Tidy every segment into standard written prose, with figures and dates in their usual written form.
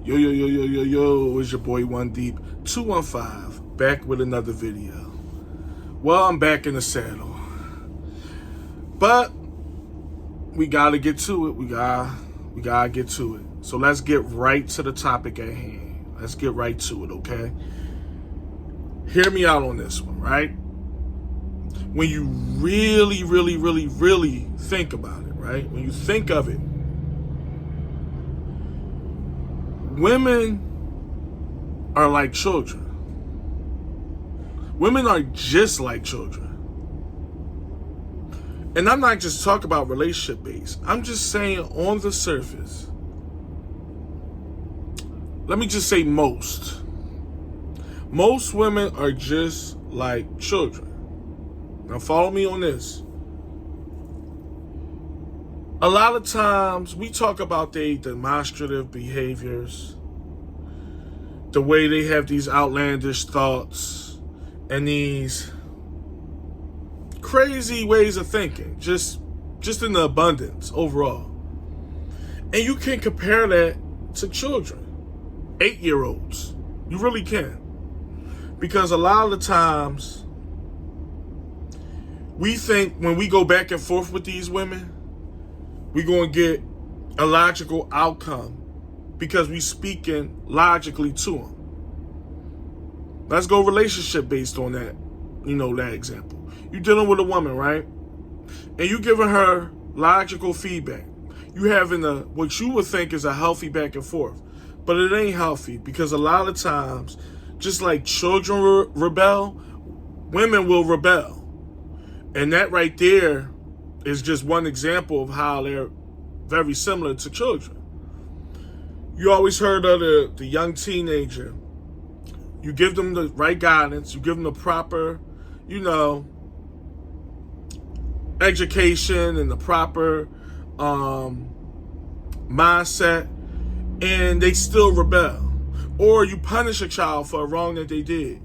Yo, yo, yo, yo, yo, yo, it's your boy One Deep 215, back with another video. Well, I'm back in the saddle. But we gotta get to it. We gotta get to it. So let's get right to the topic at hand. Let's get right to it, okay? Hear me out on this one, right? When you really, really, really, really think about it, right? When you think of it, women are like children. Women are just like children. And I'm not just talking about relationship based. I'm just saying on the surface. Let me just say most. Most women are just like children. Now follow me on this. A lot of times we talk about their demonstrative behaviors, the way they have these outlandish thoughts and these crazy ways of thinking, just in the abundance overall. And you can compare that to children, 8-year-olds. You really can. Because a lot of the times we think when we go back and forth with these women, we're going to get a logical outcome because we speaking logically to them. Let's go relationship based on that, that example. You're dealing with a woman, right? And you giving her logical feedback. You having what you would think is a healthy back and forth. But it ain't healthy because a lot of times, just like children rebel, women will rebel. And that right there is just one example of how they're very similar to children. You always heard of the young teenager. You give them the right guidance. You give them the proper, education and the proper mindset, and they still rebel. Or you punish a child for a wrong that they did,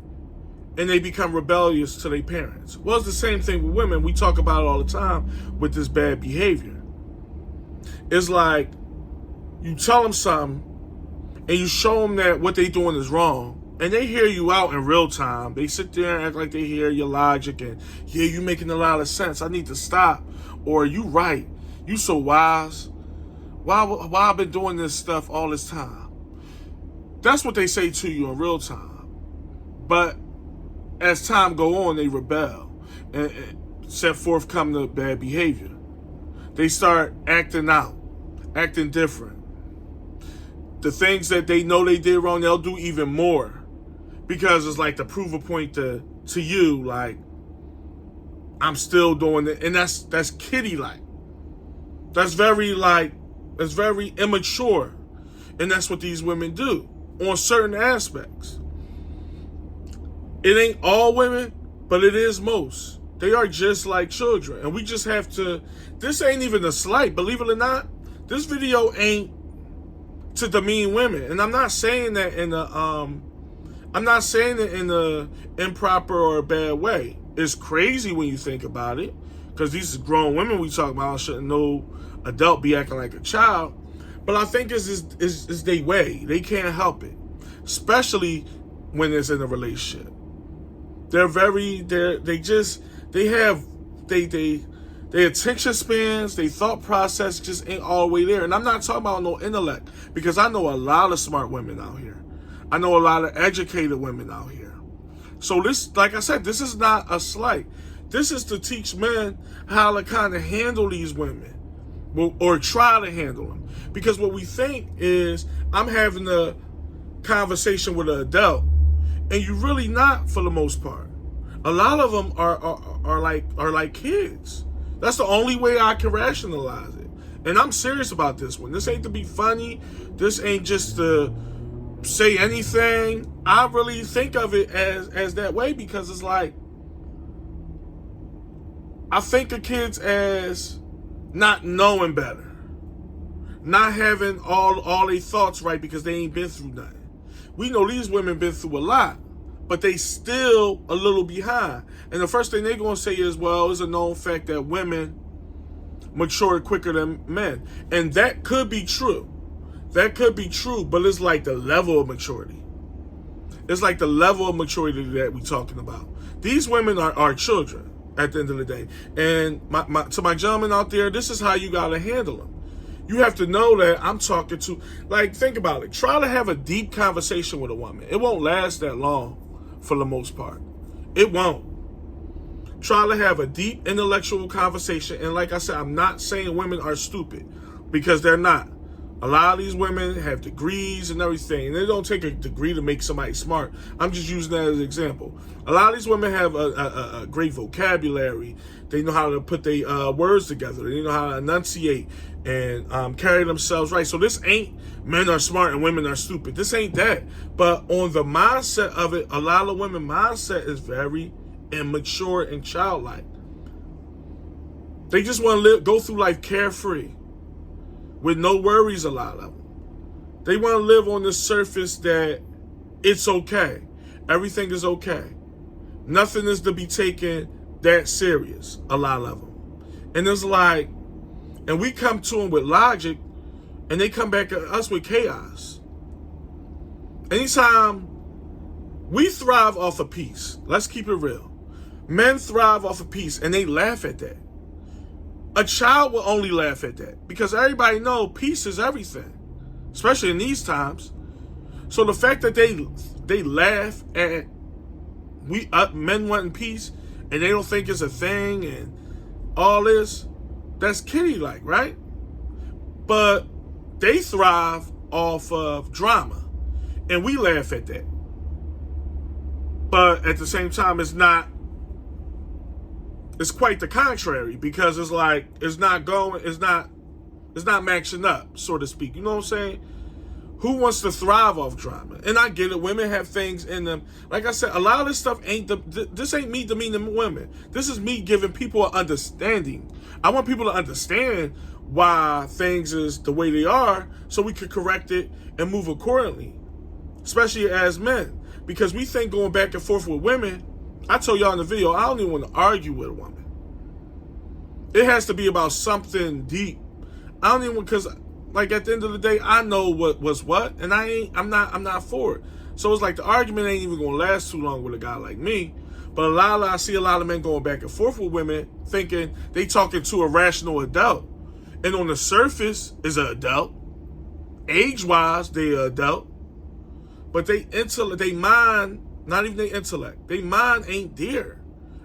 and they become rebellious to their parents. Well, it's the same thing with women. We talk about it all the time with this bad behavior. It's like you tell them something and you show them that what they're doing is wrong, and they hear you out in real time. They sit there and act like they hear your logic and, yeah, you making a lot of sense. I need to stop. Or you right. You so wise. Why I've been doing this stuff all this time? That's what they say to you in real time. But as time go on, they rebel and set forth come the bad behavior. They start acting out, acting different. The things that they know they did wrong, they'll do even more because it's like to prove a point to you, like I'm still doing it, and that's kiddie-like. That's very immature, and that's what these women do on certain aspects. It ain't all women, but it is most. They are just like children. And we just have to, this ain't even a slight, believe it or not. This video ain't to demean women. And I'm not saying that in a improper or a bad way. It's crazy when you think about it. Because these grown women we talk about, shouldn't no adult be acting like a child. But I think it's their way. They can't help it. Especially when it's in a relationship. Their attention spans, their thought process just ain't all the way there. And I'm not talking about no intellect, because I know a lot of smart women out here. I know a lot of educated women out here. So this, like I said, this is not a slight. This is to teach men how to kind of handle these women, or try to handle them. Because what we think is, I'm having a conversation with an adult, and you're really not for the most part. A lot of them are like kids. That's the only way I can rationalize it. And I'm serious about this one. This ain't to be funny. This ain't just to say anything. I really think of it as that way, because it's like, I think of kids as not knowing better, not having all their thoughts right because they ain't been through nothing. We know these women been through a lot, but they still a little behind. And the first thing they're going to say is, well, it's a known fact that women mature quicker than men. And that could be true. That could be true, but it's like the level of maturity. It's like the level of maturity that we're talking about. These women are our children at the end of the day. And to my gentlemen out there, this is how you got to handle them. You have to know that I'm talking to, like, think about it. Try to have a deep conversation with a woman. It won't last that long for the most part. It won't. Try to have a deep intellectual conversation. And like I said, I'm not saying women are stupid, because they're not. A lot of these women have degrees and everything, and they don't take a degree to make somebody smart. I'm just using that as an example. A lot of these women have a great vocabulary. They know how to put their words together. They know how to enunciate and carry themselves right. So this ain't men are smart and women are stupid. This ain't that. But on the mindset of it, a lot of women mindset is very immature and childlike. They just want to go through life carefree, with no worries, a lot of them. They want to live on the surface that it's okay. Everything is okay. Nothing is to be taken that serious, a lot of them. And it's like, and we come to them with logic, and they come back at us with chaos. Anytime we thrive off of peace, let's keep it real. Men thrive off of peace, and they laugh at that. A child will only laugh at that, because everybody knows peace is everything, especially in these times. So the fact that they laugh at men wanting peace, and they don't think it's a thing and all this, that's kitty-like, right? But they thrive off of drama, and we laugh at that. But at the same time, it's quite the contrary, because it's like, it's not matching up, so to speak. You know what I'm saying? Who wants to thrive off drama? And I get it. Women have things in them. Like I said, a lot of this stuff this ain't me demeaning women. This is me giving people an understanding. I want people to understand why things is the way they are, so we could correct it and move accordingly, especially as men. Because we think going back and forth with women, I told y'all in the video, I don't even want to argue with a woman. It has to be about something deep. I don't even, because like at the end of the day, I know what was what, and I'm not for it. So it's like the argument ain't even gonna last too long with a guy like me. But I see a lot of men going back and forth with women, thinking they talking to a rational adult, and on the surface is an adult. Age-wise, they an adult, but they mind. Not even their intellect. Their mind ain't there.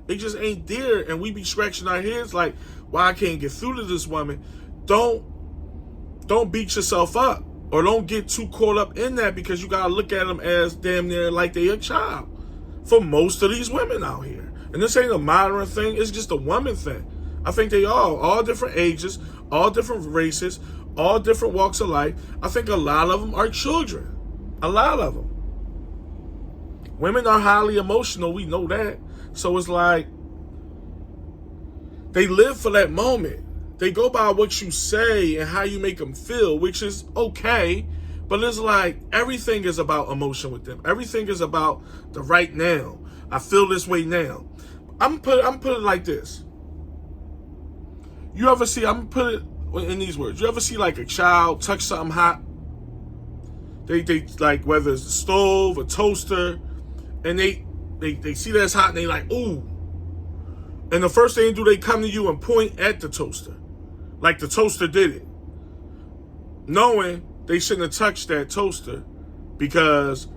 It just ain't there. And we be scratching our heads like, why I can't get through to this woman. Don't beat yourself up. Or don't get too caught up in that, because you got to look at them as damn near like they a child. For most of these women out here. And this ain't a modern thing. It's just a woman thing. I think they all different ages, all different races, all different walks of life. I think a lot of them are children. A lot of them. Women are highly emotional, we know that. So it's like, they live for that moment. They go by what you say and how you make them feel, which is okay. But it's like, everything is about emotion with them. Everything is about the right now. I feel this way now. I'm put it like this. You ever see, I'm put it in these words. You ever see like a child touch something hot? They like, whether it's a stove, a toaster, and they see that it's hot, and they like, ooh. And the first thing they do, they come to you and point at the toaster. Like the toaster did it. Knowing they shouldn't have touched that toaster, because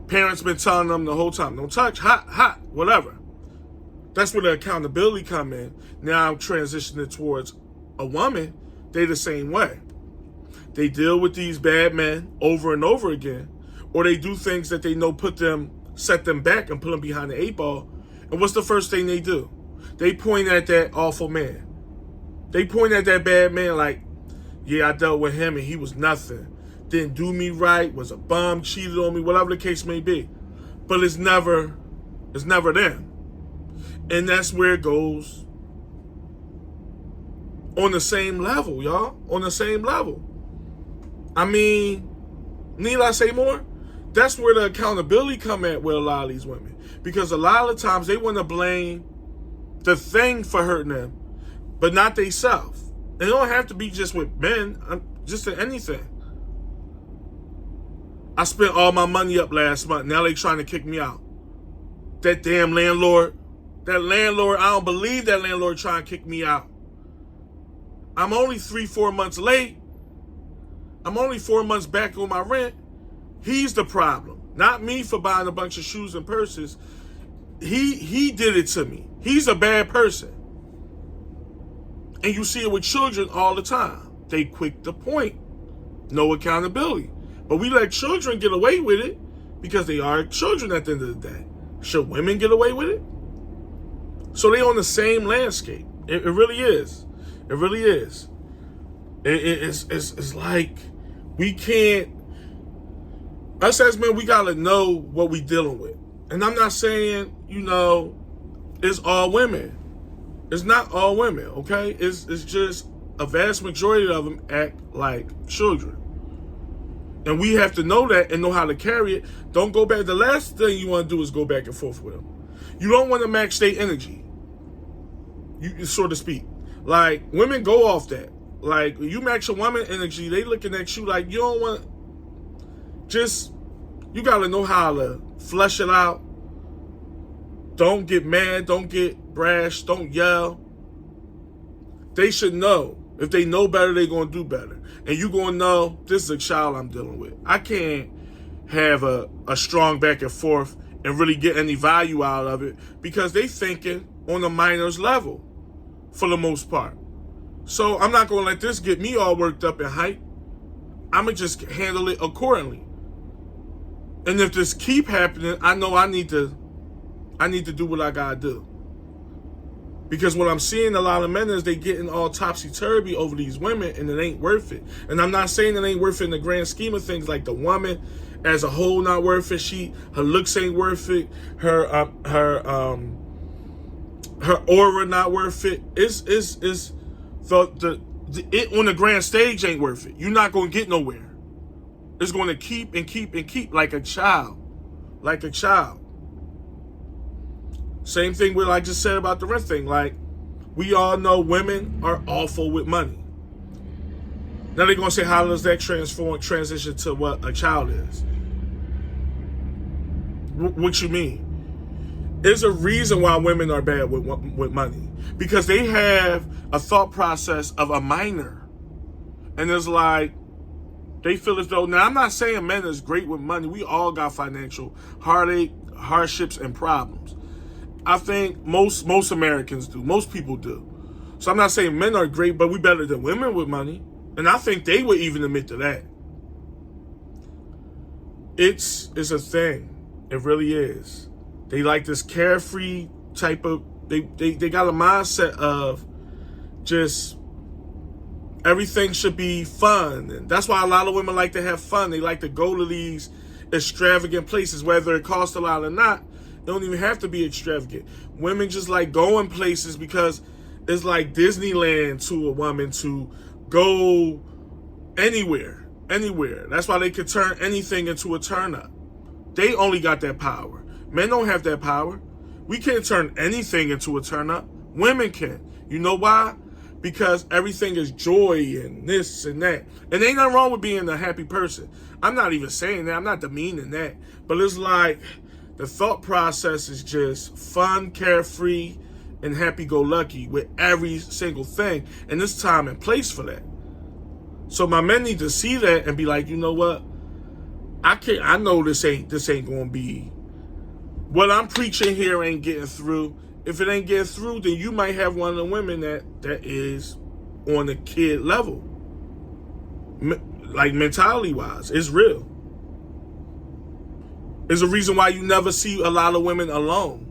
parents been telling them the whole time, don't touch, hot, whatever. That's where the accountability come in. Now I'm transitioning towards a woman. They the same way. They deal with these bad men over and over again, or they do things that they know set them back and put them behind the 8 ball. And what's the first thing they do? They point at that awful man. They point at that bad man like, yeah, I dealt with him and he was nothing. Didn't do me right, was a bum, cheated on me, whatever the case may be. But it's never them. And that's where it goes on the same level, y'all. On the same level. I mean, need I say more? That's where the accountability come at with a lot of these women. Because a lot of the times they want to blame the thing for hurting them, but not themselves. And it don't have to be just with men, just in anything. I spent all my money up last month. Now they trying to kick me out. That damn landlord. That landlord, I don't believe that landlord trying to kick me out. I'm only 3-4 months late. I'm only 4 months back on my rent. He's the problem. Not me for buying a bunch of shoes and purses. He did it to me. He's a bad person. And you see it with children all the time. They quick to point. No accountability. But we let children get away with it because they are children at the end of the day. Should women get away with it? So they on the same landscape. It really is. It really is. It's like we can't. Us as men, we gotta know what we dealing with. And I'm not saying, it's all women. It's not all women, okay? It's just a vast majority of them act like children. And we have to know that and know how to carry it. Don't go back. The last thing you want to do is go back and forth with them. You don't want to match their energy, so to speak. Like, women go off that. Like, you match a woman energy, they looking at you like you don't want. You got to know how to flush it out. Don't get mad. Don't get brash. Don't yell. They should know. If they know better, they're going to do better. And you're going to know, this is a child I'm dealing with. I can't have a strong back and forth and really get any value out of it because they thinking on a minor's level for the most part. So I'm not going to let this get me all worked up and hyped. I'm going to just handle it accordingly. And if this keep happening, I know I need to do what I got to do. Because what I'm seeing a lot of men is they getting all topsy-turvy over these women and it ain't worth it. And I'm not saying it ain't worth it in the grand scheme of things, like the woman as a whole not worth it. Her looks ain't worth it. Her aura not worth it. It on the grand stage ain't worth it. You're not going to get nowhere. It's going to keep and keep and keep like a child. Like a child. Same thing with, I just said about the rent thing. Like, we all know women are awful with money. Now they're going to say, how does that transition to what a child is? What you mean? There's a reason why women are bad with money. Because they have a thought process of a minor. And it's like, they feel as though, now I'm not saying men is great with money. We all got financial heartache, hardships, and problems. I think most Americans do. Most people do. So I'm not saying men are great, but we better than women with money. And I think they would even admit to that. It's a thing. It really is. They like this carefree type of, they got a mindset of just everything should be fun. And that's why a lot of women like to have fun. They like to go to these extravagant places, whether it costs a lot or not. They don't even have to be extravagant. Women just like going places because it's like Disneyland to a woman to go anywhere. That's why they could turn anything into a turn up. They only got that power. Men don't have that power. We can't turn anything into a turn up. Women can. You know why? Because everything is joy and this and that. And ain't nothing wrong with being a happy person. I'm not even saying that. I'm not demeaning that. But it's like, the thought process is just fun, carefree, and happy-go-lucky with every single thing. And there's time and place for that. So my men need to see that and be like, you know what? I know this ain't gonna be, what I'm preaching here ain't getting through. If it ain't getting through, then you might have one of the women that is on the kid level. Like mentality-wise, it's real. There's a reason why you never see a lot of women alone.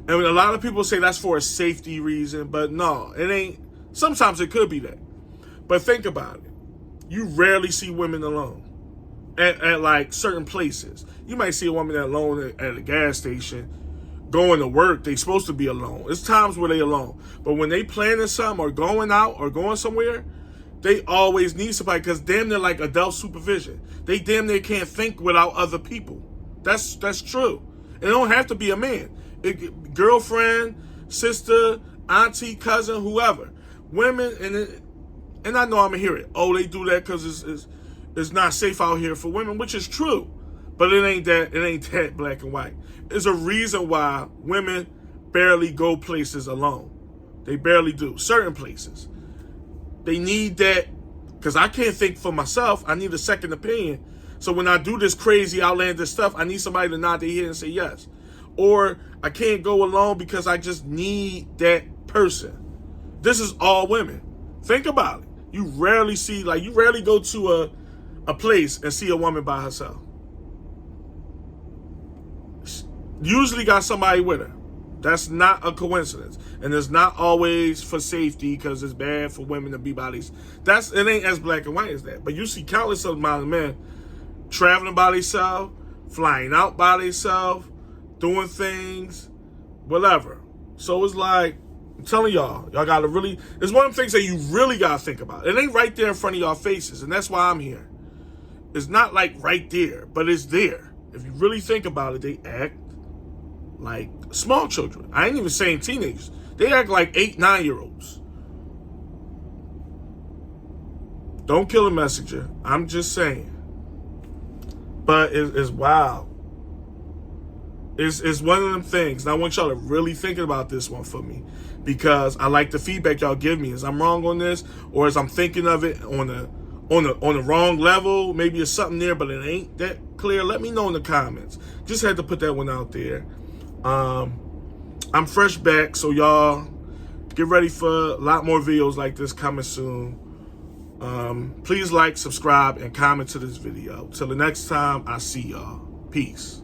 And a lot of people say that's for a safety reason, but no, it ain't. Sometimes it could be that. But think about it. You rarely see women alone at like certain places. You might see a woman alone at a gas station going to work. They supposed to be alone. There's times where they alone. But when they planning something or going out or going somewhere, they always need somebody because damn near like adult supervision. They damn near can't think without other people. That's true. And it don't have to be a man. Girlfriend, sister, auntie, cousin, whoever. Women, and I know I'm going to hear it. Oh, they do that because it's not safe out here for women, which is true. But it ain't that black and white. There's a reason why women barely go places alone. They barely do. Certain places. They need that, because I can't think for myself. I need a second opinion. So when I do this crazy outlandish stuff, I need somebody to nod their head and say yes. Or I can't go alone because I just need that person. This is all women. Think about it. You rarely go to a place and see a woman by herself. Usually got somebody with her. That's not a coincidence. And it's not always for safety, because it's bad for women to be by these. It ain't as black and white as that. But you see countless amount of men traveling by themselves, flying out by themselves, doing things, whatever. So it's like, I'm telling y'all gotta really, it's one of the things that you really gotta think about. It ain't right there in front of y'all faces, and that's why I'm here. It's not like right there, but it's there. If you really think about it, they act like small children. I ain't even saying teenagers. They act like 8, 9-year-olds. Don't kill a messenger. I'm just saying. But it's wild. It's one of them things. And I want y'all to really think about this one for me, because I like the feedback y'all give me. Is I'm wrong on this, or is I'm thinking of it on the wrong level? Maybe it's something there, but it ain't that clear. Let me know in the comments. Just had to put that one out there. I'm fresh back, so y'all get ready for a lot more videos like this coming soon. Please like, subscribe, and comment to this video. Till the next time, I see y'all. Peace.